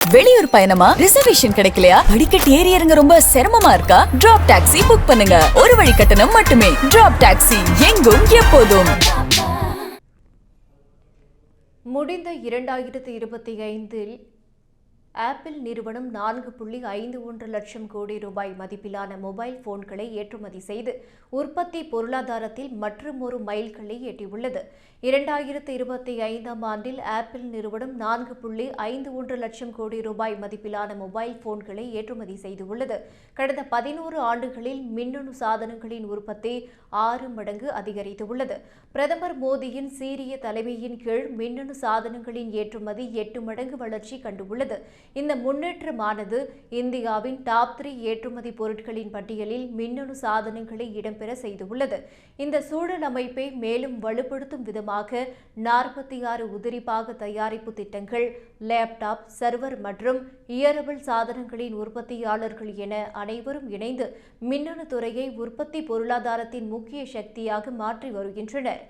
வெளியூர் பயணமா? ரிசர்வேஷன் கிடைக்கலையா? படிக்கட்டு ஏறி இறங்க ரொம்ப சிரமமா இருக்கா? டிராப் டாக்ஸி புக் பண்ணுங்க. ஒரு வழி கட்டணம் மட்டுமே. டிராப் டாக்ஸி, எங்கும் எப்போதும். முடிந்த 2025இல் ஆப்பிள் நிறுவனம் 4.51 லட்சம் கோடி ரூபாய் மதிப்பிலான மொபைல் போன்களை ஏற்றுமதி செய்து உற்பத்தி பொருளாதாரத்தில் மற்றுமொரு மைல்கல்லை எட்டியுள்ளது. 2025ஆம் ஆண்டில் ஆப்பிள் நிறுவனம் 4.51 லட்சம் கோடி ரூபாய் மதிப்பிலான மொபைல் போன்களை ஏற்றுமதி செய்துள்ளது. கடந்த 11 ஆண்டுகளில் மின்னணு சாதனங்களின் உற்பத்தி 6 மடங்கு அதிகரித்துள்ளது. பிரதமர் மோடியின் சீரிய தலைமையின் கீழ் மின்னணு சாதனங்களின் ஏற்றுமதி 8 மடங்கு வளர்ச்சி கண்டுள்ளது. இந்த முன்னேற்றமானது இந்தியாவின் டாப் 3 ஏற்றுமதி பொருட்களின் பட்டியலில் மின்னணு சாதனங்களை இடம்பெற செய்துள்ளது. இந்த சூழல் அமைப்பை மேலும் வலுப்படுத்தும் விதமாக 46 உதிரிபாக தயாரிப்பு திட்டங்கள், லேப்டாப், சர்வர் மற்றும் இயரபிள் சாதனங்களின் உற்பத்தியாளர்கள் என அனைவரும் இணைந்து மின்னணு துறையை உற்பத்தி பொருளாதாரத்தின் முக்கிய சக்தியாக மாற்றி வருகின்றனர்.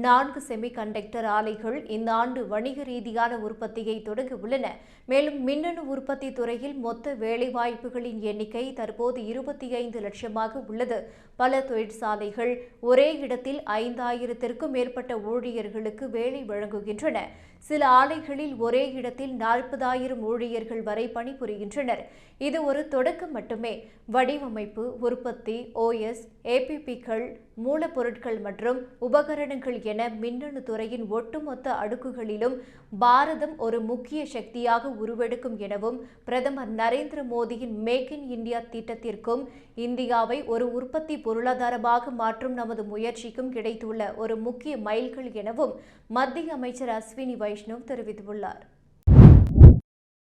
4 செமிகண்டக்டர் ஆலைகள் இந்த ஆண்டு வணிக ரீதியான உற்பத்தியை தொடங்க உள்ளன. மேலும் மின்னணு உற்பத்தி துறையில் மொத்த வேலைவாய்ப்புகளின் எண்ணிக்கை தற்போது 25 லட்சமாக உள்ளது. பல தொழிற்சாலைகள் ஒரே இடத்தில் 5000த்திற்கும் மேற்பட்ட ஊழியர்களுக்கு வேலை வழங்குகின்றன. சில ஆலைகளில் ஒரே இடத்தில் 40,000 ஊழியர்கள் வரை பணிபுரிகின்றனர். இது ஒரு தொடக்கம் மட்டுமே. வடிவமைப்பு, உற்பத்தி, OS, APPக்கள், மூலப்பொருட்கள் மற்றும் உபகரணங்கள் என மின்னணு துறையின் ஒட்டுமொத்த அடுக்குகளிலும் பாரதம் ஒரு முக்கிய சக்தியாக உருவெடுக்கும் எனவும் பிரதமர் நரேந்திர மோடியின் மேக் இன் இந்தியா திட்டத்திற்கும் இந்தியாவை ஒரு உற்பத்தி பொருளாதாரமாக மாற்றும் நமது முயற்சிக்கும் கிடைத்துள்ள ஒரு முக்கிய மைல்கல் எனவும் மத்திய அமைச்சர் அஸ்வினி வைஷ்ணவ் தெரிவித்துள்ளார்.